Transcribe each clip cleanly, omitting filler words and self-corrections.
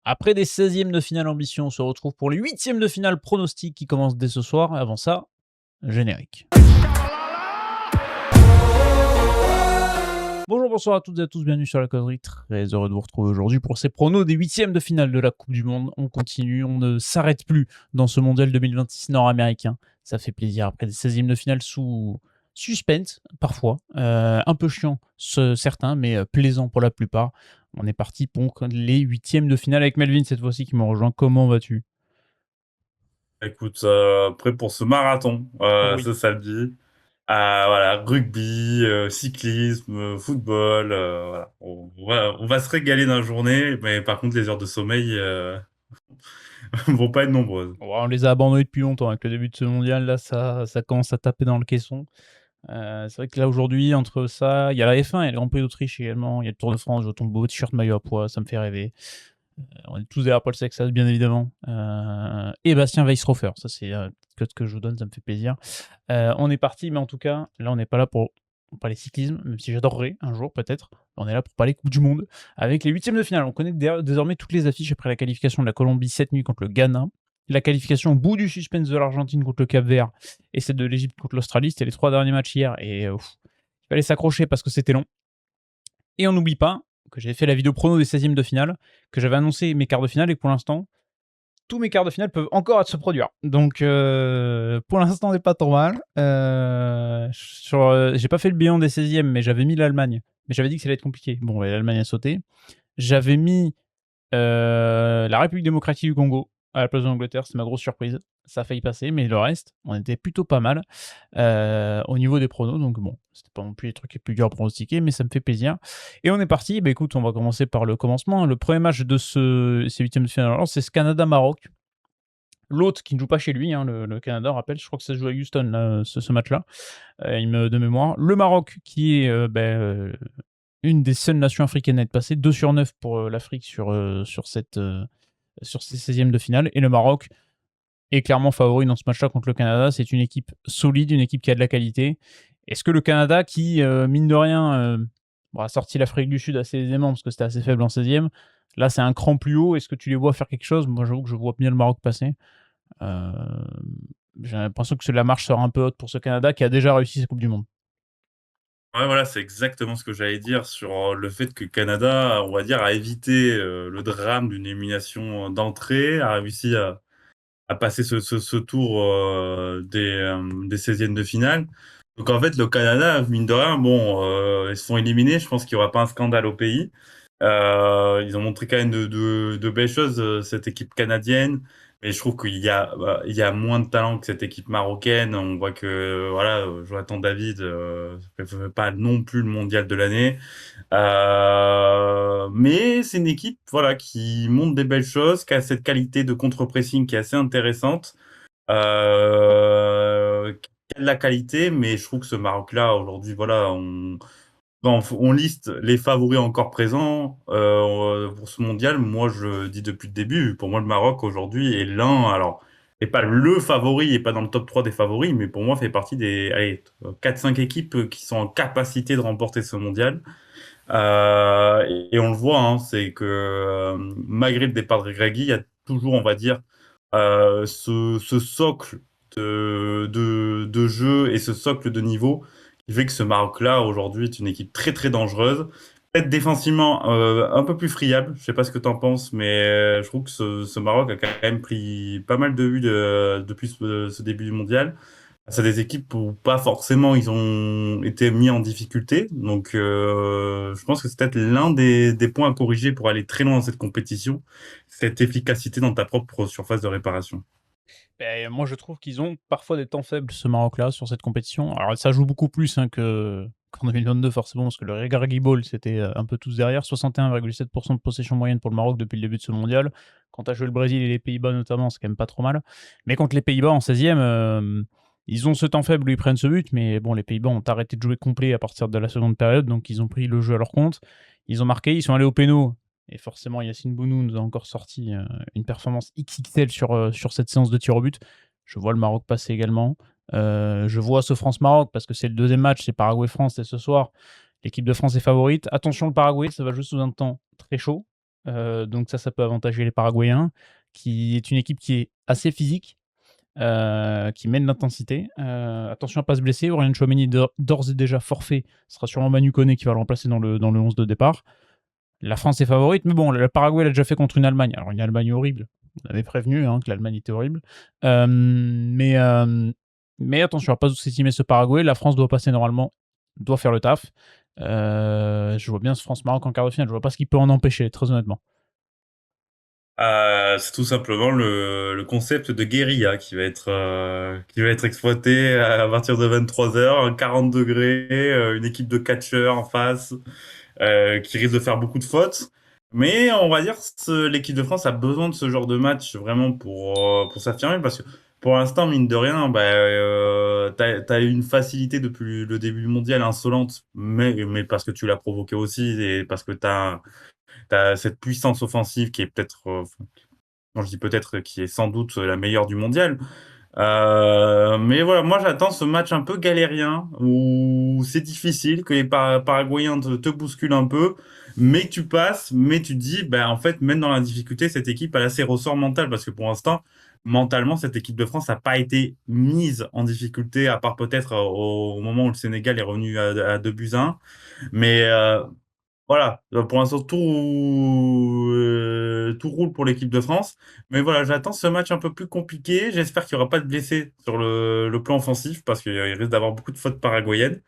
Après des 16e de finale ambition, on se retrouve pour les 8e de finale pronostic qui commencent dès ce soir. Avant ça, générique. Bonjour, bonsoir à toutes et à tous, bienvenue sur la causerie. Très heureux de vous retrouver aujourd'hui pour ces pronos des 8e de finale de la Coupe du Monde. On continue, on ne s'arrête plus dans ce mondial 2026 nord-américain. Ça fait plaisir après des 16e de finale sous suspense, parfois. Un peu chiant, certains, mais plaisant pour la plupart. On est parti pour les 8e de finale avec Melvin cette fois-ci qui me rejoint. Comment vas-tu? Écoute, prêt pour ce marathon Oui. ce samedi. Voilà, rugby, cyclisme, football, voilà. On va se régaler dans la journée, mais par contre, les heures de sommeil vont pas être nombreuses. Ouais, on les a abandonnés depuis longtemps avec le début de ce mondial. Là, ça commence à taper dans le caisson. C'est vrai que là, aujourd'hui, entre ça, il y a la F1, il y a le Grand Prix d'Autriche également, il y a le Tour de France, je tombe beau t-shirt maillot à pois, ça me fait rêver. On est tous derrière Paul Sexas, bien évidemment. Et Bastien Weisshofer, ça c'est un code que je vous donne, ça me fait plaisir. On est parti, mais en tout cas, là, on n'est pas là pour parler cyclisme, même si j'adorerais un jour peut-être. On est là pour parler Coupe du Monde avec les 8e de finale. On connaît désormais toutes les affiches après la qualification de la Colombie cette nuit contre le Ghana, la qualification au bout du suspense de l'Argentine contre le Cap-Vert et celle de l'Égypte contre l'Australie. C'était les 3 derniers matchs hier et il fallait s'accrocher parce que c'était long. Et on n'oublie pas que j'avais fait la vidéo prono des 16e de finale, que j'avais annoncé mes quarts de finale et que pour l'instant, tous mes quarts de finale peuvent encore se produire. Donc, pour l'instant, on n'est pas trop mal. J'ai pas fait le bilan des 16e, mais j'avais mis l'Allemagne. Mais j'avais dit que ça allait être compliqué. Bon, l'Allemagne a sauté. J'avais mis la République démocratique du Congo à la place de l'Angleterre, c'est ma grosse surprise. Ça a failli passer, mais le reste, on était plutôt pas mal au niveau des pronos. Donc bon, c'était pas non plus les trucs les plus durs à pronostiquer, mais ça me fait plaisir. Et on est parti. Bah écoute, on va commencer par le commencement. Le premier match de ces 8e de finale, alors, c'est ce Canada-Maroc. L'autre qui ne joue pas chez lui, hein, le Canada, rappelle, je crois que ça se joue à Houston, là, ce match-là, de mémoire. Le Maroc qui est une des seules nations africaines à être passée, 2 sur 9 pour l'Afrique sur ces 16e de finale. Et le Maroc est clairement favori dans ce match-là contre le Canada. C'est une équipe solide, une équipe qui a de la qualité. Est-ce que le Canada, qui, mine de rien, a sorti l'Afrique du Sud assez aisément parce que c'était assez faible en 16e, là c'est un cran plus haut, est-ce que tu les vois faire quelque chose? Moi j'avoue que je vois bien le Maroc passer. Euh, j'ai l'impression que la marche sera un peu haute pour ce Canada qui a déjà réussi sa Coupe du Monde. Ouais, voilà, c'est exactement ce que j'allais dire sur le fait que Canada, on va dire, a évité le drame d'une élimination d'entrée, a réussi à passer ce tour des 16e de finale. Donc en fait, le Canada, mine de rien, bon, ils se font éliminer. Je pense qu'il n'y aura pas un scandale au pays. Ils ont montré quand même de belles choses, cette équipe canadienne. Mais je trouve qu'il y a moins de talent que cette équipe marocaine. On voit que voilà, Jonathan David ne fait pas non plus le mondial de l'année. Mais c'est une équipe voilà, qui montre des belles choses, qui a cette qualité de contre-pressing qui est assez intéressante. Qui a de la qualité, mais je trouve que ce Maroc-là, aujourd'hui, voilà, on liste les favoris encore présents pour ce mondial. Moi, je dis depuis le début, pour moi, le Maroc aujourd'hui est alors, n'est pas le favori, n'est pas dans le top 3 des favoris, mais pour moi, fait partie des allez, 4-5 équipes qui sont en capacité de remporter ce mondial. Et on le voit, hein, c'est que malgré le départ de Regragui, il y a toujours, on va dire, ce socle de jeu et ce socle de niveau qui fait que ce Maroc-là, aujourd'hui, est une équipe très très dangereuse. Peut-être défensivement un peu plus friable, je sais pas ce que tu en penses, mais je trouve que ce Maroc a quand même pris pas mal de buts depuis ce début du mondial. C'est des équipes où pas forcément ils ont été mis en difficulté. Donc je pense que c'est peut-être l'un des points à corriger pour aller très loin dans cette compétition, cette efficacité dans ta propre surface de réparation. Moi, je trouve qu'ils ont parfois des temps faibles, ce Maroc-là, sur cette compétition. Alors, ça joue beaucoup plus qu'en 2022, forcément, parce que le Regragui Ball, c'était un peu tous derrière. 61,7% de possession moyenne pour le Maroc depuis le début de ce mondial. Quand tu as joué le Brésil et les Pays-Bas, notamment, c'est quand même pas trop mal. Mais contre les Pays-Bas en 16e, ils ont ce temps faible où ils prennent ce but. Mais bon, les Pays-Bas ont arrêté de jouer complet à partir de la seconde période, donc ils ont pris le jeu à leur compte. Ils ont marqué, ils sont allés au péno. Et forcément, Yacine Bounou nous a encore sorti une performance XXL sur cette séance de tir au but. Je vois le Maroc passer également. Je vois ce France-Maroc parce que c'est le deuxième match, c'est Paraguay-France, c'est ce soir. L'équipe de France est favorite. Attention, le Paraguay, ça va jouer sous un temps très chaud. donc ça peut avantager les Paraguayens, qui est une équipe qui est assez physique, qui met de l'intensité. Attention à pas se blesser, Aurélien Tchouaméni d'ores et déjà forfait, ce sera sûrement Manu Koné qui va le remplacer dans le 11 de départ. La France est favorite, mais bon, le Paraguay l'a déjà fait contre une Allemagne. Alors une Allemagne horrible, on avait prévenu que l'Allemagne était horrible. Mais attention à pas sous-estimer ce Paraguay, la France doit passer normalement, doit faire le taf. Je vois bien ce France-Maroc en quart de finale, je vois pas ce qui peut en empêcher, très honnêtement. C'est tout simplement le concept de guérilla qui va être exploité à partir de 23h, 40 degrés, une équipe de catcheurs en face qui risque de faire beaucoup de fautes. Mais on va dire que l'équipe de France a besoin de ce genre de match vraiment pour s'affirmer parce que pour l'instant, mine de rien, t'as eu une facilité depuis le début du mondial insolente, mais parce que tu l'as provoqué aussi et parce que t'as cette puissance offensive qui est peut-être, quand je dis peut-être, qui est sans doute la meilleure du mondial. Mais voilà, moi j'attends ce match un peu galérien où c'est difficile, que les Paraguayens te bousculent un peu, mais que tu passes, mais tu te dis, ben en fait, même dans la difficulté, cette équipe a ses ressorts mentaux parce que pour l'instant, mentalement, cette équipe de France n'a pas été mise en difficulté, à part peut-être au moment où le Sénégal est revenu à 2-1. Mais voilà, pour l'instant, tout roule pour l'équipe de France. Mais voilà, j'attends ce match un peu plus compliqué. J'espère qu'il n'y aura pas de blessés sur le plan offensif parce qu'il risque d'avoir beaucoup de fautes paraguayennes.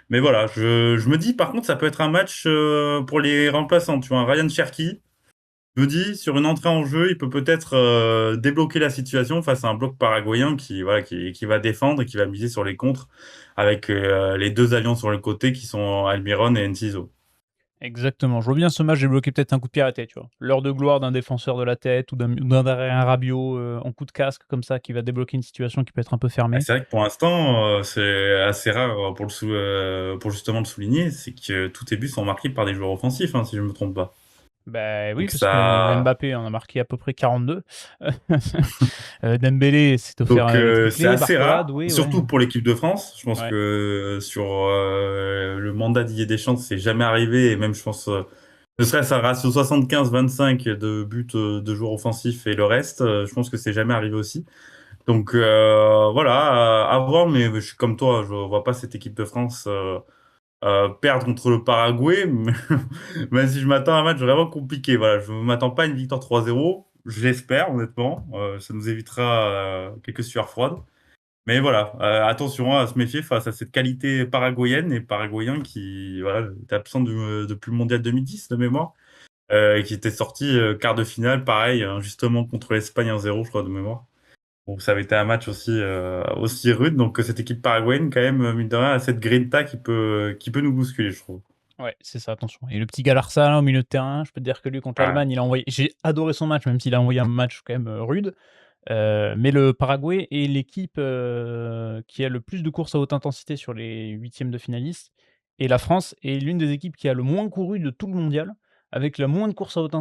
Mais voilà, je me dis, par contre, ça peut être un match pour les remplaçants. Tu vois, un Ryan Cherki, je me dis, sur une entrée en jeu, il peut peut-être débloquer la situation face à un bloc paraguayen voilà, qui va défendre et qui va miser sur les contres avec les deux alliances sur le côté qui sont Almiron et Enciso. Exactement, je vois bien ce match débloquer peut-être un coup de pied arrêté, tu vois? L'heure de gloire d'un défenseur de la tête ou d'un derrière un Rabiot, en coup de casque comme ça qui va débloquer une situation qui peut être un peu Ah, fermée. c'est vrai que pour l'instant, c'est assez rare pour justement le souligner, c'est que tous tes buts sont marqués par des joueurs offensifs, hein, si je ne me trompe pas. Bah oui, Donc parce que ça, Mbappé en a marqué à peu près 42. Dembélé s'est offert, le c'est triplé, assez Barcola, rare, Doué, ouais. surtout pour l'équipe de France. Je pense Ouais. que sur le mandat Didier Deschamps, c'est jamais arrivé, et même je pense, ne serait-ce un ratio 75-25 de buts de joueurs offensifs et le reste, je pense que c'est jamais arrivé aussi. Donc voilà, à voir, mais je suis comme toi, je vois pas cette équipe de France perdre contre le Paraguay, mais même si je m'attends à un match vraiment compliqué. Voilà, je ne m'attends pas à une victoire 3-0. Je l'espère, honnêtement. Ça nous évitera quelques sueurs froides. Mais voilà, attention à se méfier face à cette qualité paraguayenne et paraguayen qui voilà, était absent depuis le Mondial 2010 de mémoire, et qui était sorti quart de finale, pareil, justement contre l'Espagne 1-0, je crois, de mémoire. Donc ça avait été un match aussi rude. Donc cette équipe paraguayenne, quand même, mine de rien, a cette grinta qui peut nous bousculer, je trouve. Ouais, c'est ça, attention. Et le petit Galarza là, au milieu de terrain, je peux te dire que lui contre Ouais. l'Allemagne, il a envoyé j'ai adoré son match, même s'il a envoyé un match quand même, rude. Mais le Paraguay est l'équipe, qui a le plus de courses à haute intensité sur les huitièmes de finalistes et la France est l'une des équipes qui a le moins couru de tout le mondial, avec la moins de courses à haute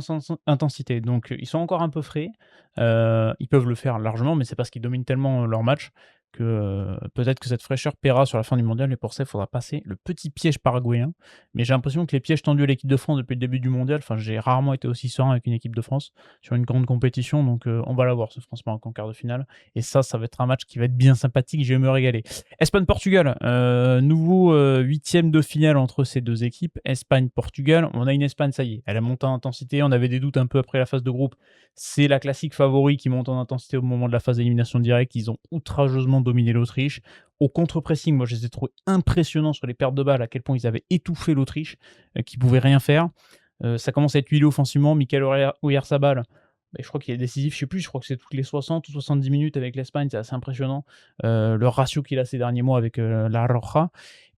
intensité. Donc, ils sont encore un peu frais. Ils peuvent le faire largement, mais c'est parce qu'ils dominent tellement, leur match que, peut-être que cette fraîcheur paiera sur la fin du mondial et pour ça, il faudra passer le petit piège paraguayen. Mais j'ai l'impression que les pièges tendus à l'équipe de France depuis le début du mondial, enfin, j'ai rarement été aussi serein avec une équipe de France sur une grande compétition. Donc, on va l'avoir, ce France-Maroc en quart de finale. Et ça va être un match qui va être bien sympathique. Je vais me régaler. Espagne-Portugal, nouveau huitième de finale entre ces deux équipes. Espagne-Portugal. On a une Espagne, ça y est, elle a monté en intensité. On avait des doutes un peu après la phase de groupe. C'est la classique favori qui monte en intensité au moment de la phase d'élimination directe. Ils ont outrageusement dominé l'Autriche. Au contre-pressing, moi je les ai trouvés impressionnants sur les pertes de balles, à quel point ils avaient étouffé l'Autriche, qui pouvait rien faire. Ça commence à être huilé offensivement. Mikel Oyarzabal, je crois qu'il est décisif, je sais plus, je crois que c'est toutes les 60 ou 70 minutes avec l'Espagne, c'est assez impressionnant. Le ratio qu'il a ces derniers mois avec la Roja.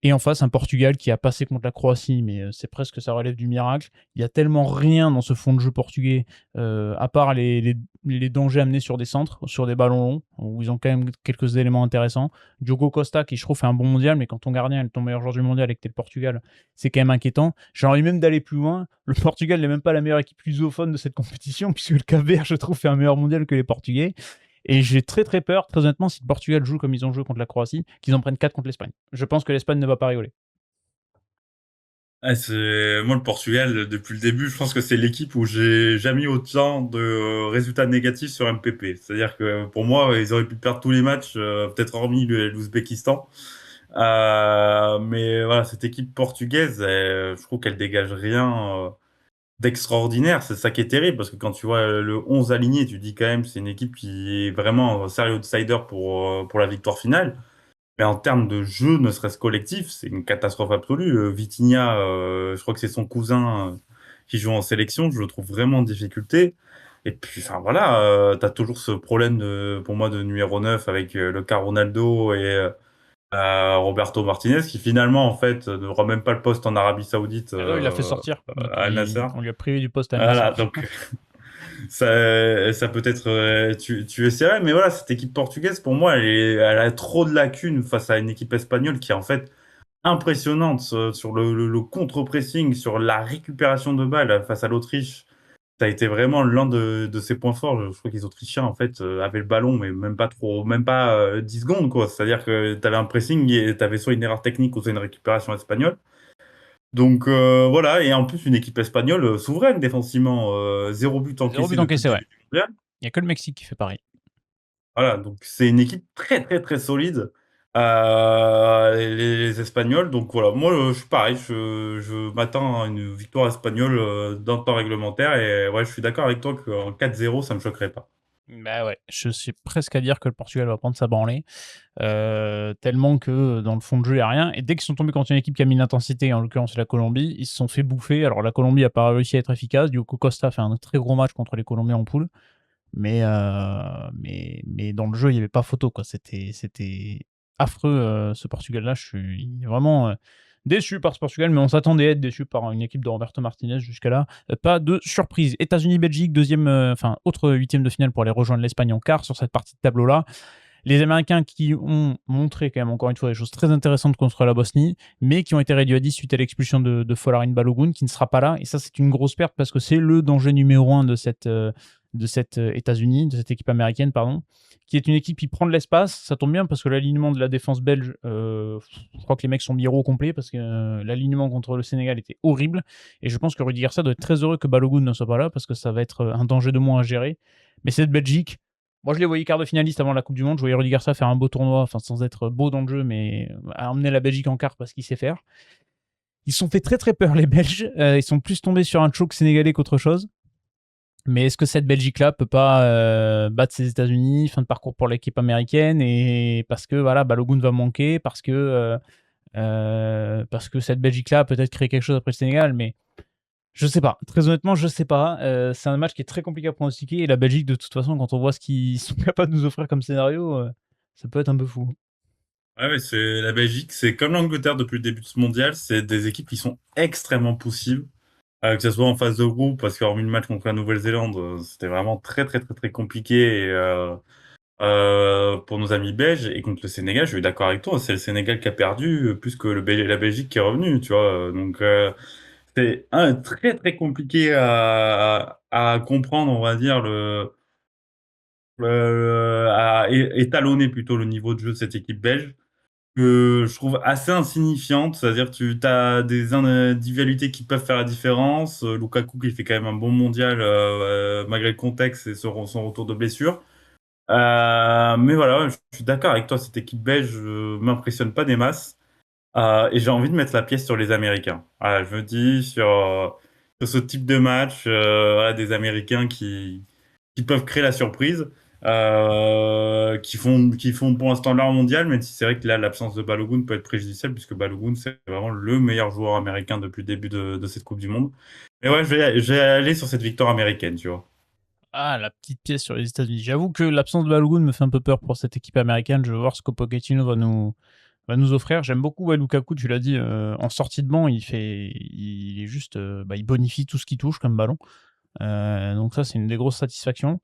Et en face, un Portugal qui a passé contre la Croatie, mais c'est presque, ça relève du miracle. Il y a tellement rien dans ce fond de jeu portugais, à part les dangers amenés sur des centres, sur des ballons longs, où ils ont quand même quelques éléments intéressants. Diogo Costa, qui je trouve fait un bon mondial, mais quand ton gardien est ton meilleur joueur du mondial et que t'es le Portugal, c'est quand même inquiétant. J'ai envie même d'aller plus loin. Le Portugal n'est même pas la meilleure équipe lusophone de cette compétition, puisque le Cap-Vert, je trouve, fait un meilleur mondial que les Portugais. Et j'ai très très peur, très honnêtement, si le Portugal joue comme ils ont joué contre la Croatie, qu'ils en prennent 4 contre l'Espagne. Je pense que l'Espagne ne va pas rigoler. Ah, moi, le Portugal, depuis le début, je pense que c'est l'équipe où j'ai jamais eu autant de résultats négatifs sur MPP. C'est-à-dire que pour moi, ils auraient pu perdre tous les matchs, peut-être hormis l'Ouzbékistan. Mais voilà, cette équipe portugaise, je trouve qu'elle dégage rien d'extraordinaire. C'est ça qui est terrible, parce que quand tu vois le 11 aligné, tu dis quand même c'est une équipe qui est vraiment un sérieux outsider pour la victoire finale. Mais en termes de jeu, ne serait-ce collectif, c'est une catastrophe absolue. Vitinha, je crois que c'est son cousin qui joue en sélection, je le trouve vraiment en difficulté. Et puis, enfin voilà, tu as toujours ce problème pour moi de numéro 9 avec le cas Ronaldo et Roberto Martinez, qui finalement, en fait, n'aura même pas le poste en Arabie Saoudite Ah non, il l'a fait sortir. Donc, à Al Nassr. on lui a privé du poste à Voilà, Al-Nassr. donc ça peut être tu essaierais, mais voilà, cette équipe portugaise, pour moi, elle a trop de lacunes face à une équipe espagnole qui est en fait impressionnante sur le contre-pressing, sur la récupération de balles face à l'Autriche. Ça a été vraiment l'un de ses points forts. Je crois que les Autrichiens, en fait, avaient le ballon, mais même pas trop, même pas 10 secondes, quoi. C'est-à-dire que tu avais un pressing et tu avais soit une erreur technique ou soit une récupération espagnole. Donc voilà, et en plus une équipe espagnole souveraine défensivement, 0 but 0 encaissé but depuis le encaissé, ouais. début du mondial. Il y a que le Mexique qui fait pareil. Voilà, donc c'est une équipe très très très solide, les Espagnols. Donc voilà, moi je suis pareil, je m'attends à une victoire espagnole dans le temps réglementaire, et ouais, je suis d'accord avec toi qu'en 4-0 ça me choquerait pas. Bah ouais, je suis presque à dire que le Portugal va prendre sa branlée. Tellement que dans le fond de jeu, il n'y a rien. Et dès qu'ils sont tombés contre une équipe qui a mis l'intensité, en l'occurrence la Colombie, ils se sont fait bouffer. Alors la Colombie n'a pas réussi à être efficace. Diogo Costa fait un très gros match contre les Colombiens en poule. Mais dans le jeu, il n'y avait pas photo, quoi. C'était affreux, ce Portugal-là. Je suis vraiment déçu par ce Portugal, mais on s'attendait à être déçu par une équipe de Roberto Martinez jusqu'à là. Pas de surprise. États-Unis-Belgique, autre huitième de finale pour aller rejoindre l'Espagne en quart sur cette partie de tableau-là. Les Américains qui ont montré quand même encore une fois des choses très intéressantes contre la Bosnie, mais qui ont été réduits à 10 suite à l'expulsion de Folarin Balogun, qui ne sera pas là. Et ça, c'est une grosse perte parce que c'est le danger numéro 1 de cette États-Unis, de cette équipe américaine, pardon, qui est une équipe qui prend de l'espace. Ça tombe bien parce que l'alignement de la défense belge, je crois que les mecs sont mis au complet parce que l'alignement contre le Sénégal était horrible. Et je pense que Rudy Garcia doit être très heureux que Balogun ne soit pas là parce que ça va être un danger de moins à gérer. Mais cette Belgique, moi, je les voyais quart de finaliste avant la Coupe du Monde. Je voyais Rudy Garcia faire un beau tournoi, enfin sans être beau dans le jeu, mais à emmener la Belgique en quart parce qu'il sait faire. Ils se sont fait très très peur, les Belges. Ils sont plus tombés sur un choke sénégalais qu'autre chose. Mais est-ce que cette Belgique-là peut pas battre ses États-Unis? Fin de parcours pour l'équipe américaine, et parce que voilà, Balogun va manquer, parce que cette Belgique-là a peut-être créé quelque chose après le Sénégal, mais je sais pas. Très honnêtement, je sais pas. C'est un match qui est très compliqué à pronostiquer, et la Belgique, de toute façon, quand on voit ce qu'ils sont capables de nous offrir comme scénario, ça peut être un peu fou. Ouais, mais c'est la Belgique, c'est comme l'Angleterre depuis le début de ce mondial, c'est des équipes qui sont extrêmement poussives, que ce soit en phase de groupe, parce qu'hormis le match contre la Nouvelle-Zélande, c'était vraiment très très très très compliqué. Et, pour nos amis belges, et contre le Sénégal, je suis d'accord avec toi, c'est le Sénégal qui a perdu plus que la Belgique qui est revenue, tu vois. Donc c'est très très compliqué à comprendre, on va dire, à étalonner plutôt le niveau de jeu de cette équipe belge, que je trouve assez insignifiante. C'est-à-dire tu as des individualités qui peuvent faire la différence. Lukaku qui fait quand même un bon mondial malgré le contexte et son retour de blessure. Mais voilà, je suis d'accord avec toi, cette équipe belge m'impressionne pas des masses. Et j'ai envie de mettre la pièce sur les Américains. Voilà, je me dis sur ce type de match, voilà, des Américains qui peuvent créer la surprise, qui font pour l'instant leur mondial, même si c'est vrai que là, l'absence de Balogun peut être préjudiciable, puisque Balogun, c'est vraiment le meilleur joueur américain depuis le début de cette Coupe du Monde. Mais ouais, je vais aller sur cette victoire américaine, tu vois. Ah, la petite pièce sur les États-Unis. J'avoue que l'absence de Balogun me fait un peu peur pour cette équipe américaine. Je veux voir ce que Pochettino va nous offrir. J'aime beaucoup Lukaku, tu l'as dit, en sortie de banc, il est juste, il bonifie tout ce qu'il touche comme ballon. Donc ça, c'est une des grosses satisfactions.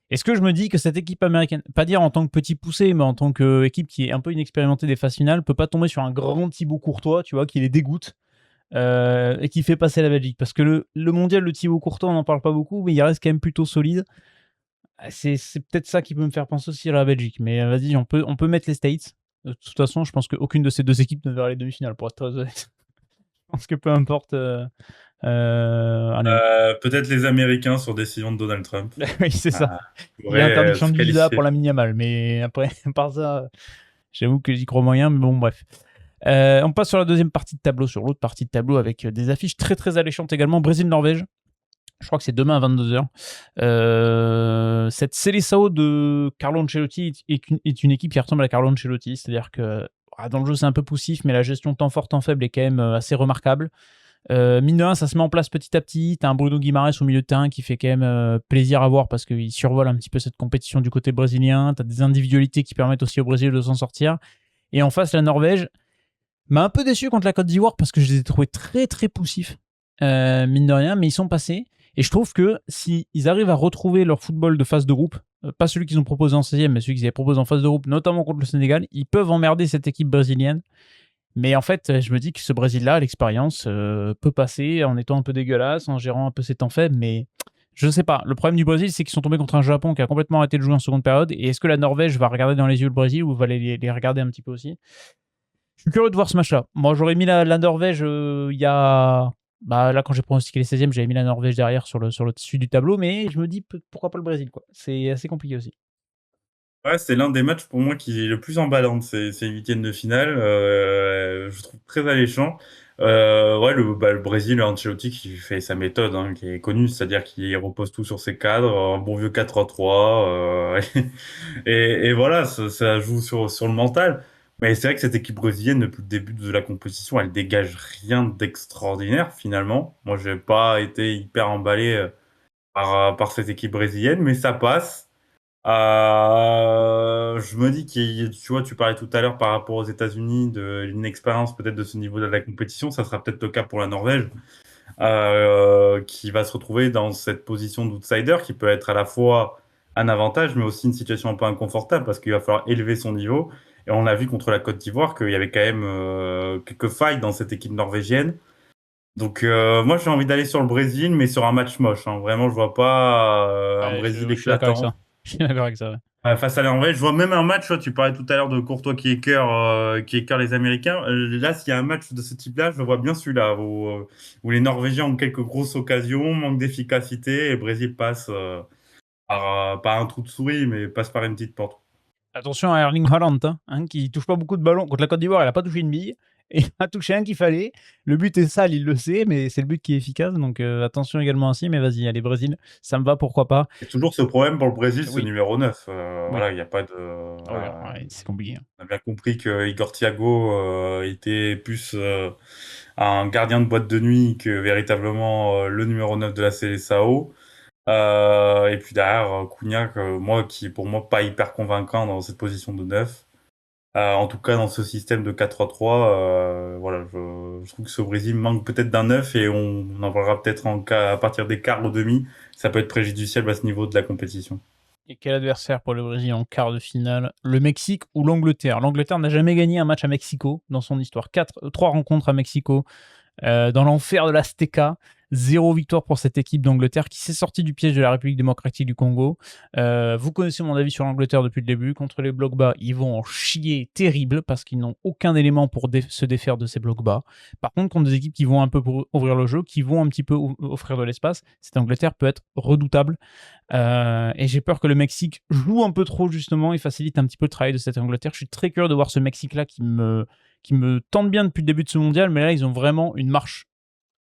Est-ce que je me dis que cette équipe américaine, pas dire en tant que petit poussé, mais en tant qu'équipe qui est un peu inexpérimentée des phases finales, peut pas tomber sur un grand Thibaut Courtois, tu vois, qui les dégoûte et qui fait passer la Belgique? Parce que le mondial de Thibaut Courtois, on n'en parle pas beaucoup, mais il reste quand même plutôt solide. C'est peut-être ça qui peut me faire penser aussi à la Belgique. Mais vas-y, on peut mettre les States. De toute façon, je pense qu'aucune de ces deux équipes ne verra les demi-finales, pour être très honnête. pense que peu importe, allez, Peut-être les Américains sur décision de Donald Trump, oui, c'est ça. Il y a pourraient, interdiction se de visa qualifier. pour Lamine Yamal, mais après, à part ça, j'avoue que j'y crois moyen, mais bon, bref. On passe sur la deuxième partie de tableau, sur l'autre partie de tableau avec des affiches très très alléchantes également. Brésil-Norvège. Je crois que c'est demain à 22h. Cette Seleção de Carlo Ancelotti est une équipe qui ressemble à Carlo Ancelotti, c'est-à-dire que dans le jeu c'est un peu poussif, mais la gestion temps fort, temps faible est quand même assez remarquable. Mine de rien, ça se met en place petit à petit. T'as un Bruno Guimaraes au milieu de terrain qui fait quand même plaisir à voir parce qu'il survole un petit peu cette compétition du côté brésilien. T'as des individualités qui permettent aussi au Brésil de s'en sortir. Et en face, la Norvège m'a un peu déçu contre la Côte d'Ivoire parce que je les ai trouvés très très poussifs, mine de rien, mais ils sont passés. Et je trouve que s'ils arrivent à retrouver leur football de phase de groupe, pas celui qu'ils ont proposé en 16e, mais celui qu'ils avaient proposé en phase de groupe, notamment contre le Sénégal, ils peuvent emmerder cette équipe brésilienne. Mais en fait, je me dis que ce Brésil-là, l'expérience, peut passer en étant un peu dégueulasse, en gérant un peu ses temps faibles, mais je sais pas. Le problème du Brésil, c'est qu'ils sont tombés contre un Japon qui a complètement arrêté de jouer en seconde période. Et est-ce que la Norvège va regarder dans les yeux le Brésil ou va les regarder un petit peu aussi? Je suis curieux de voir ce match-là. Moi, j'aurais mis la Norvège il y a. Bah, là, quand j'ai pronostiqué les 16e, j'avais mis la Norvège derrière sur le dessus du tableau, mais je me dis pourquoi pas le Brésil, quoi. C'est assez compliqué aussi. Ouais, c'est l'un des matchs pour moi qui est le plus emballant de ces 8e de finale, je trouve très alléchant. Ouais, le Brésil, Ancelotti qui fait sa méthode, hein, qui est connue, c'est-à-dire qu'il repose tout sur ses cadres, un bon vieux 4-3-3, et voilà, ça joue sur le mental. Mais c'est vrai que cette équipe brésilienne, depuis le début de la compétition, elle dégage rien d'extraordinaire finalement. Moi, j'ai pas été hyper emballé, par cette équipe brésilienne, mais ça passe. Je me dis tu vois, tu parlais tout à l'heure par rapport aux États-Unis de l'inexpérience peut-être de ce niveau de la compétition, ça sera peut-être le cas pour la Norvège, qui va se retrouver dans cette position d'outsider qui peut être à la fois un avantage, mais aussi une situation un peu inconfortable parce qu'il va falloir élever son niveau. Et on a vu contre la Côte d'Ivoire qu'il y avait quand même quelques failles dans cette équipe norvégienne. Donc moi j'ai envie d'aller sur le Brésil, mais sur un match moche, hein. Vraiment, je vois pas un Ouais, Brésil je suis d'accord avec éclatant. ça. Je suis d'accord avec ça, ouais. Face à la Norvège, je vois même un match, tu vois, tu parlais tout à l'heure de Courtois qui écœure les Américains. Là, s'il y a un match de ce type-là, je le vois bien celui-là, où les Norvégiens ont quelques grosses occasions, manque d'efficacité, et le Brésil passe par un trou de souris, mais passe par une petite porte. Attention à Erling Haaland, qui touche pas beaucoup de ballons. Contre la Côte d'Ivoire, il a pas touché une bille. Et il a touché un qu'il fallait. Le but est sale, il le sait, mais c'est le but qui est efficace. Donc attention également ainsi. Mais vas-y, allez, Brésil, ça me va, pourquoi pas. Et toujours ce problème pour le Brésil, ce Oui, numéro 9. oui. Voilà, il n'y a pas de. Ah oui, Voilà, ouais, c'est compliqué, hein. on a bien compris que Igor Thiago était plus un gardien de boîte de nuit que véritablement le numéro 9 de la Seleção. Et puis derrière, Cunha, qui est pour moi pas hyper convaincant dans cette position de 9. En tout cas, dans ce système de 4-3-3, voilà, je trouve que ce Brésil manque peut-être d'un 9 et on en parlera peut-être à partir des quarts ou demi. Ça peut être préjudiciable à ce niveau de la compétition. Et quel adversaire pour le Brésil en quart de finale? Le Mexique ou l'Angleterre? L'Angleterre n'a jamais gagné un match à Mexico dans son histoire. 3 rencontres à Mexico. Dans l'enfer de l'Azteca. 0 victoire pour cette équipe d'Angleterre qui s'est sortie du piège de la République démocratique du Congo. Vous connaissez mon avis sur l'Angleterre depuis le début. Contre les blocs bas, ils vont en chier terrible parce qu'ils n'ont aucun élément pour se défaire de ces blocs bas. Par contre, contre des équipes qui vont un peu pour ouvrir le jeu, qui vont un petit peu offrir de l'espace, cette Angleterre peut être redoutable. Et j'ai peur que le Mexique joue un peu trop justement et facilite un petit peu le travail de cette Angleterre. Je suis très curieux de voir ce Mexique-là qui me tente bien depuis le début de ce mondial, mais là, ils ont vraiment une marche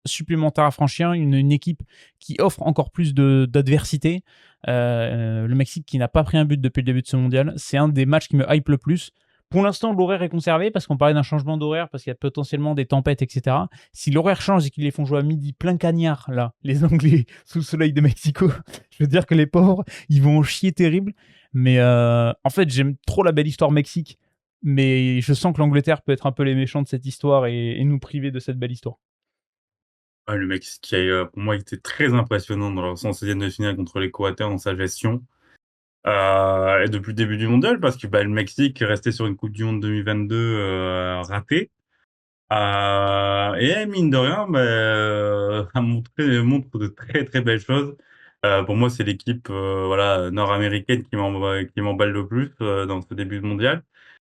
supplémentaire à franchir, une équipe qui offre encore plus d'adversité. Le Mexique qui n'a pas pris un but depuis le début de ce mondial, c'est un des matchs qui me hype le plus. Pour l'instant, l'horaire est conservé parce qu'on parlait d'un changement d'horaire, parce qu'il y a potentiellement des tempêtes, etc. Si l'horaire change et qu'ils les font jouer à midi plein cagnard, là, les Anglais sous le soleil de Mexico, je veux dire que les pauvres, ils vont en chier terrible. Mais en fait, j'aime trop la belle histoire Mexique, mais je sens que l'Angleterre peut être un peu les méchants de cette histoire et nous priver de cette belle histoire. Ouais, le Mexique qui a, pour moi, été très impressionnant dans leur 116e de finale contre l'Équateur dans sa gestion. Et depuis le début du mondial, parce que le Mexique est resté sur une Coupe du Monde 2022 ratée. Et mine de rien, montre de très très belles choses. Pour moi, c'est l'équipe voilà, nord-américaine qui m'emballe le plus dans ce début de mondial.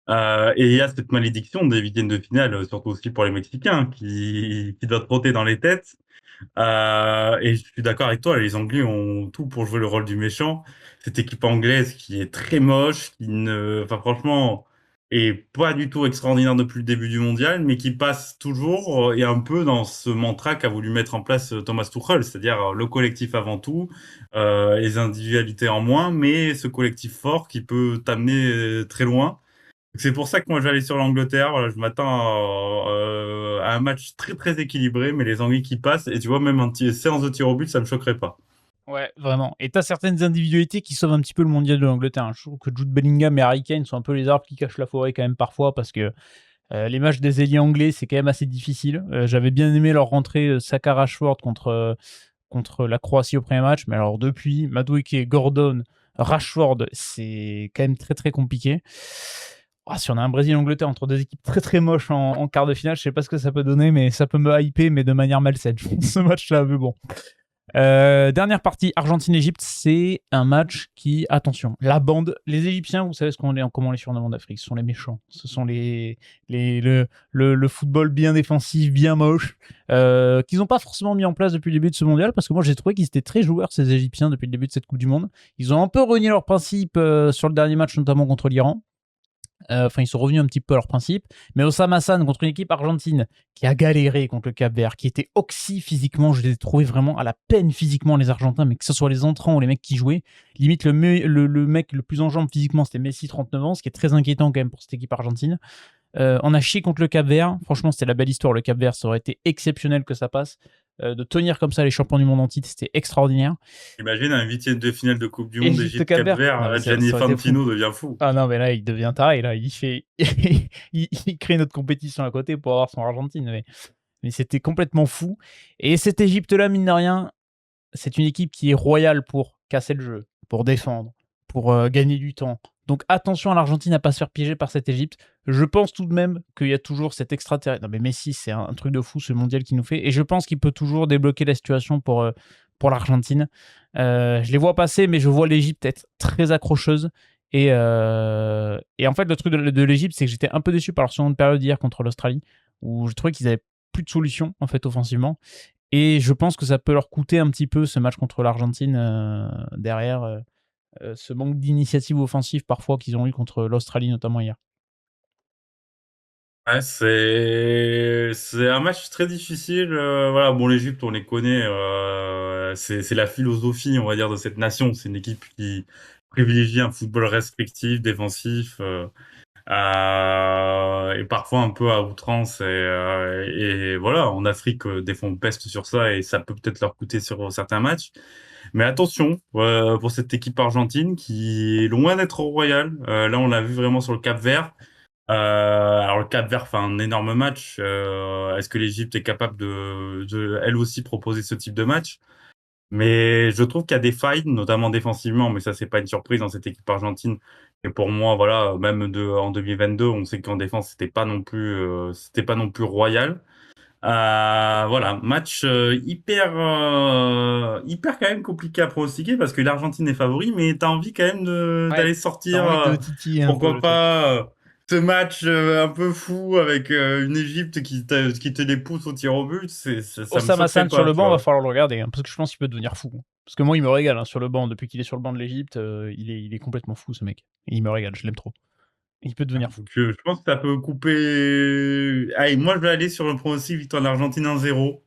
Et il y a cette malédiction des huitièmes de finale, surtout aussi pour les Mexicains, qui doit trotter dans les têtes. Et je suis d'accord avec toi, les Anglais ont tout pour jouer le rôle du méchant. Cette équipe anglaise qui est très moche, enfin franchement, est pas du tout extraordinaire depuis le début du mondial, mais qui passe toujours et un peu dans ce mantra qu'a voulu mettre en place Thomas Tuchel, c'est-à-dire le collectif avant tout, les individualités en moins, mais ce collectif fort qui peut t'amener très loin. C'est pour ça que moi j'allais sur l'Angleterre. Voilà, je m'attends à un match très très équilibré, mais les Anglais qui passent, et tu vois, même un petit séance de tir au but, ça me choquerait pas. Ouais, vraiment. Et t'as certaines individualités qui sauvent un petit peu le mondial de l'Angleterre, hein. Je trouve que Jude Bellingham et Harry Kane sont un peu les arbres qui cachent la forêt quand même parfois, parce que les matchs des ailiers anglais, c'est quand même assez difficile. J'avais bien aimé leur rentrée Saka Rashford contre la Croatie au premier match, mais alors depuis, Madueke, Gordon, Rashford, c'est quand même très très compliqué. Ah, si on a un Brésil-Angleterre entre deux équipes très très moches en quart de finale, je sais pas ce que ça peut donner, mais ça peut me hyper, mais de manière malsaine. Je pense ce match-là, mais bon. Dernière partie, Argentine-Égypte, c'est un match qui, attention, la bande, les Égyptiens, vous savez comment on les surnomme en Afrique, ce sont les méchants, ce sont le football bien défensif, bien moche, qu'ils n'ont pas forcément mis en place depuis le début de ce mondial, parce que moi j'ai trouvé qu'ils étaient très joueurs, ces Égyptiens, depuis le début de cette Coupe du Monde. Ils ont un peu renié leurs principes sur le dernier match, notamment contre l'Iran. Enfin, ils sont revenus un petit peu à leur principe. Mais Osama Hassan contre une équipe argentine qui a galéré contre le Cap-Vert, qui était oxy physiquement, je les ai trouvés vraiment à la peine physiquement, les Argentins, mais que ce soit les entrants ou les mecs qui jouaient. Limite, le mec le plus en jambes physiquement, c'était Messi, 39 ans, ce qui est très inquiétant quand même pour cette équipe argentine. On a chié contre le Cap-Vert. Franchement, c'était la belle histoire. Le Cap-Vert, ça aurait été exceptionnel que ça passe. De tenir comme ça les champions du monde en titre, c'était extraordinaire. Imagine un huitième de finale de Coupe du Monde Égypte-Cap-Vert, non, mais Égypte-Cap-Vert, Gianni ça aurait été fou. Infantino devient fou. Ah non, mais là, il devient taré. Là. Il crée notre compétition à côté pour avoir son Argentine. Mais c'était complètement fou. Et cette Égypte-là, mine de rien, c'est une équipe qui est royale pour casser le jeu, pour défendre, pour gagner du temps. Donc attention à l'Argentine à ne pas se faire piéger par cette Égypte. Je pense tout de même qu'il y a toujours cet extraterrestre. Non mais Messi, c'est un truc de fou ce mondial qu'il nous fait. Et je pense qu'il peut toujours débloquer la situation pour l'Argentine. Je les vois passer, mais je vois l'Égypte être très accrocheuse. Et en fait, le truc de l'Égypte, c'est que j'étais un peu déçu par leur seconde période hier contre l'Australie, où je trouvais qu'ils avaient plus de solutions en fait offensivement. Et je pense que ça peut leur coûter un petit peu ce match contre l'Argentine derrière, ce manque d'initiative offensive parfois qu'ils ont eu contre l'Australie notamment hier. Ouais, c'est un match très difficile. Voilà, bon, l'Égypte, on les connaît. C'est la philosophie, on va dire, de cette nation. C'est une équipe qui privilégie un football restrictif, défensif, et parfois un peu à outrance. Et voilà, en Afrique, des fois, on peste sur ça et ça peut peut-être leur coûter sur certains matchs. Mais attention pour cette équipe argentine qui est loin d'être royale. Là, on l'a vu vraiment sur le Cap-Vert. Alors le Cap-Vert fait un énorme match. Est-ce que l'Égypte est capable elle aussi proposer ce type de match? Mais je trouve qu'il y a des failles, notamment défensivement, mais ça c'est pas une surprise dans cette équipe argentine. Et pour moi, voilà, même en 2022, on sait qu'en défense c'était pas non plus royal. Voilà, match hyper quand même compliqué à pronostiquer parce que l'Argentine est favori, mais t'as envie quand même Ouais, d'aller t'as sortir, envie de titiller un peu pourquoi le truc. pas, ce match un peu fou avec une Égypte qui te les pousse au tir au but, ça me Osama choquerait Hassan sur pas, le tu banc, va vois. falloir le regarder, hein, parce que je pense qu'il peut devenir fou, hein. Parce que moi, il me régale, hein, sur le banc. Depuis qu'il est sur le banc de l'Égypte, il est complètement fou ce mec. Et il me régale, je l'aime trop. Il peut devenir fou. Donc, je pense que ça peut couper. Allez, moi je vais aller sur le pronostic victoire de l'Argentine 1-0.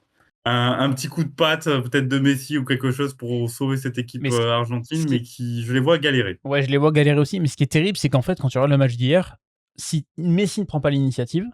Un petit coup de patte, peut-être de Messi ou quelque chose pour sauver cette équipe Mais argentine, ce qui mais est qui, je les vois galérer. Ouais, je les vois galérer aussi, mais ce qui est terrible, c'est qu'en fait, quand tu regardes le match d'hier, si Messi ne prend pas l'initiative,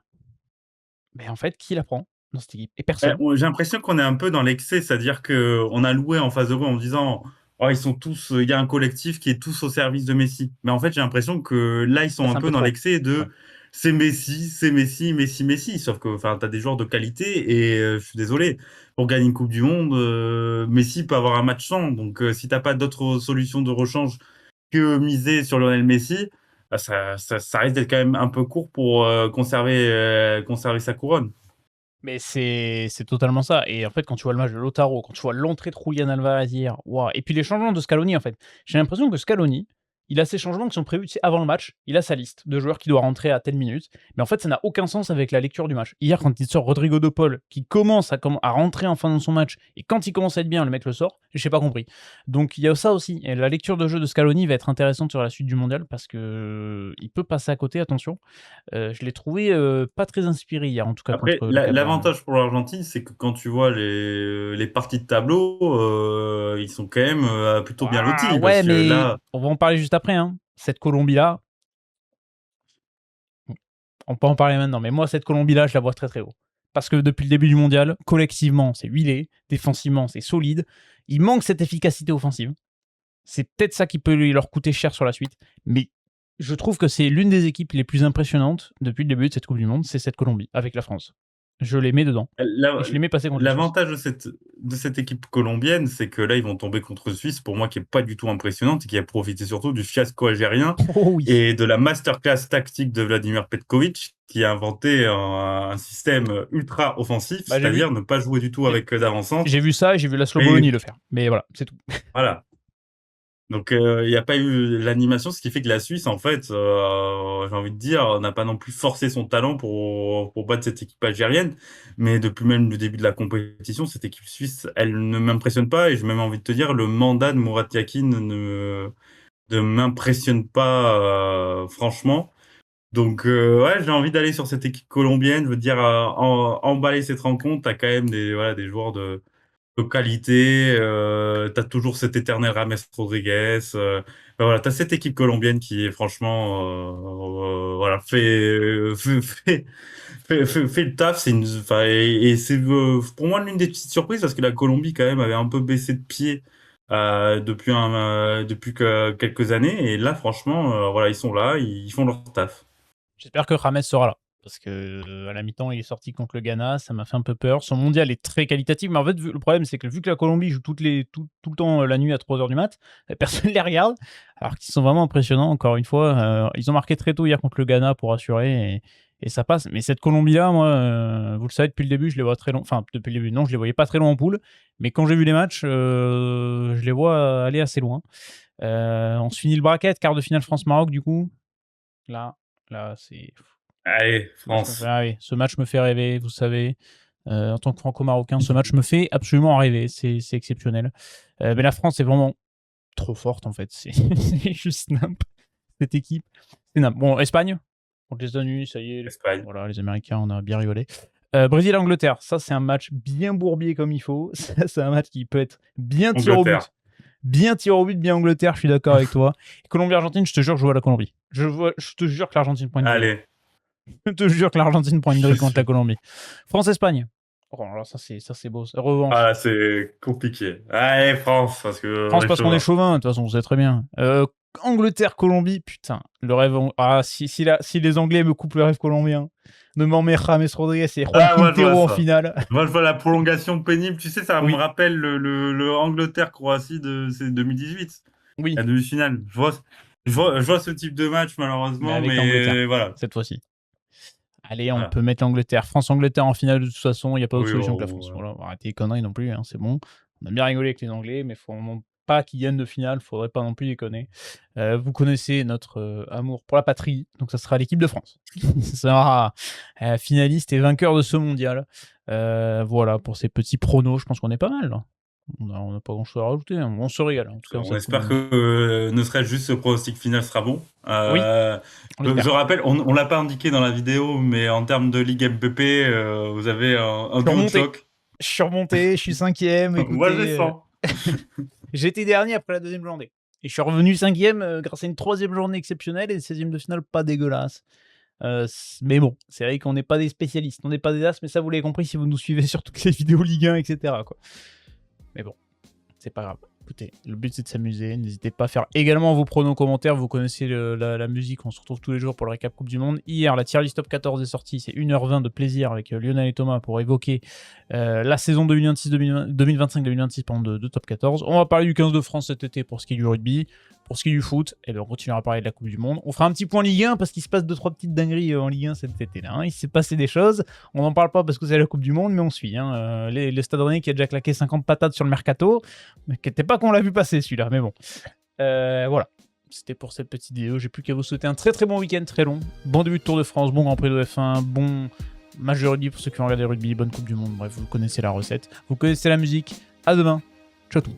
ben en fait, qui la prend dans cette équipe? Et personne. J'ai l'impression qu'on est un peu dans l'excès, c'est-à-dire qu'on a loué en phase de en disant oh, ils sont tous, il y a un collectif qui est tous au service de Messi. Mais en fait, j'ai l'impression que là, ils Là, sont c'est un un peu peu dans trop. l'excès Ouais. de c'est Messi, c'est Messi, Messi, Messi. Sauf que tu as des joueurs de qualité et je suis désolé, pour gagner une Coupe du Monde, Messi peut avoir un match sans. Donc, si t'as pas d'autre solution de rechange que miser sur Lionel Messi, bah, ça risque d'être quand même un peu court pour conserver sa couronne. Mais c'est totalement ça. Et en fait, quand tu vois le match de Lautaro, quand tu vois l'entrée de Julian Alvarez hier, waouh. Et puis les changements de Scaloni, en fait. J'ai l'impression que Scaloni, il a ses changements qui sont prévus, tu sais, avant le match. Il a sa liste de joueurs qui doit rentrer à telle minute. Mais en fait, ça n'a aucun sens avec la lecture du match. Hier, quand il sort Rodrigo de Paul, qui commence à rentrer en fin de son match, et quand il commence à être bien, le mec le sort, j'ai pas compris. Donc il y a ça aussi. Et la lecture de jeu de Scaloni va être intéressante sur la suite du mondial, parce que il peut passer à côté, attention. Je l'ai trouvé pas très inspiré hier, en tout cas, Après, contre le Cap Vert. l'avantage pour l'Argentine, c'est que quand tu vois les parties de tableau, ils sont quand même plutôt bien lotis. Ah Parce ouais, que mais là, on va en parler juste après. Hein. Cette Colombie-là, on peut en parler maintenant, mais moi, cette Colombie-là, je la vois très très haut. Parce que depuis le début du mondial, collectivement, c'est huilé, défensivement, c'est solide. Il manque cette efficacité offensive. C'est peut-être ça qui peut leur coûter cher sur la suite. Mais je trouve que c'est l'une des équipes les plus impressionnantes depuis le début de cette Coupe du Monde, c'est cette Colombie, avec la France. Je les mets dedans. Et je les mets passer contre la Suisse. l'avantage de cette équipe colombienne, c'est que là, ils vont tomber contre Suisse, pour moi, qui est pas du tout impressionnante et qui a profité surtout du fiasco algérien Oh oui. et de la masterclass tactique de Vladimir Petkovic, qui a inventé un système ultra offensif, Bah, c'est-à-dire ne pas jouer du tout avec d'avant-centre. J'ai vu ça et j'ai vu la Et Bologna le faire. Mais voilà, c'est tout. voilà. Donc, il n'y a pas eu l'animation, ce qui fait que la Suisse, en fait, j'ai envie de dire, n'a pas non plus forcé son talent pour battre cette équipe algérienne. Mais depuis même le début de la compétition, cette équipe suisse, elle ne m'impressionne pas. Et j'ai même envie de te dire, le mandat de Murat Yakin ne m'impressionne pas, franchement. Donc, ouais, j'ai envie d'aller sur cette équipe colombienne. Je veux dire, emballer cette rencontre, t'as quand même des joueurs de qualité. Tu as toujours cet éternel Rames Rodriguez. Ben voilà, tu as cette équipe colombienne qui est franchement voilà, fait le taf. Et c'est pour moi l'une des petites surprises parce que la Colombie quand même avait un peu baissé de pied depuis quelques années. Et là, franchement, voilà, ils sont là, ils font leur taf. J'espère que James sera là. Parce que à la mi-temps, il est sorti contre le Ghana, ça m'a fait un peu peur. Son mondial est très qualitatif, mais en fait, le problème, c'est que vu que la Colombie joue tout le temps la nuit à 3h du mat, personne ne les regarde, alors qu'ils sont vraiment impressionnants, encore une fois. Ils ont marqué très tôt hier contre le Ghana pour assurer, et ça passe. Mais cette Colombie-là, moi, vous le savez, depuis le début, je les vois très long. Enfin, depuis le début, non, je les voyais pas très loin en poule, mais quand j'ai vu les matchs, je les vois aller assez loin. On se finit le bracket, quart de finale France-Maroc, du coup. Là, c'est... Allez, France. Ce match me fait rêver, vous savez. En tant que franco-marocain, ce match me fait absolument rêver. C'est exceptionnel. Mais la France est vraiment trop forte, en fait. C'est juste nimp. Cette équipe. C'est nimp. Bon, Espagne, contre les États-Unis, ça y est. Espagne. Voilà, les Américains, on a bien rigolé. Brésil-Angleterre, ça, c'est un match bien bourbier comme il faut. Ça, c'est un match qui peut être bien tiré au but. Bien tiré au but, bien Angleterre, je suis d'accord avec toi. Colombie-Argentine, je te jure, je vois la Colombie. Je te jure que l'Argentine prend une drill. Allez. Je te jure que l'Argentine prend une drill contre la Colombie. France-Espagne. Oh, alors ça c'est beau. Revanche. Ah, c'est compliqué. Allez, France, parce que France parce qu'on est chauvin, de toute façon, vous savez très bien. Angleterre-Colombie, putain, le rêve. Ah, si les Anglais me coupent le rêve colombien, ne m'emmerde James Rodriguez et Juan Quintero en finale. Moi, je vois la prolongation pénible. Tu sais, ça me rappelle le Angleterre-Croatie de 2018. Oui. La demi-finale. Je vois ce type de match, malheureusement, mais voilà. Cette fois-ci. Allez, on peut mettre l'Angleterre. France-Angleterre en finale, de toute façon, il n'y a pas d'autre solution que la France. Voilà, arrêtez les conneries non plus, hein, c'est bon. On a bien rigolé avec les Anglais, mais il faut vraiment pas qu'ils viennent de finale, faudrait pas non plus déconner. Vous connaissez notre amour pour la patrie, donc ça sera l'équipe de France. Ça sera finaliste et vainqueur de ce mondial. Voilà, pour ces petits pronos, je pense qu'on est pas mal, là. On n'a pas grand-chose à rajouter, hein. On se régale. En tout cas, on espère que ne serait-ce juste ce pronostic final sera bon. Oui. Je rappelle, on l'a pas indiqué dans la vidéo, mais en termes de Ligue MPP, vous avez un duo de choc. Je suis remonté, je suis 5e. Écoutez, moi, je sens. J'étais dernier après la 2e journée. Et je suis revenu 5e grâce à une 3e journée exceptionnelle et une 16e de finale pas dégueulasse. Mais bon, c'est vrai qu'on n'est pas des spécialistes, on n'est pas des as, mais ça vous l'avez compris si vous nous suivez sur toutes les vidéos Ligue 1, etc. quoi. Mais bon, c'est pas grave. Écoutez, le but c'est de s'amuser. N'hésitez pas à faire également vos pronos commentaires. Vous connaissez la musique, on se retrouve tous les jours pour le récap Coupe du Monde. Hier, la tier list top 14 est sortie. C'est 1h20 de plaisir avec Lionel et Thomas pour évoquer la saison 2025-2026 de top 14. On va parler du 15 de France cet été pour ce qui est du rugby. Pour ce qui est du foot, et bien on continuera à parler de la Coupe du Monde. On fera un petit point Ligue 1 parce qu'il se passe 2-3 petites dingueries en Ligue 1 cet été-là. Hein. Il s'est passé des choses. On n'en parle pas parce que c'est la Coupe du Monde, mais on suit. Hein. Le Stade Rennais qui a déjà claqué 50 patates sur le mercato. Mais qui n'était pas qu'on l'a vu passer celui-là, mais bon. Voilà. C'était pour cette petite vidéo. J'ai plus qu'à vous souhaiter un très très bon week-end, très long. Bon début de Tour de France, bon Grand Prix de F1, bon match de rugby pour ceux qui ont regardé le rugby, bonne Coupe du Monde. Bref, vous connaissez la recette. Vous connaissez la musique. À demain. Ciao tout.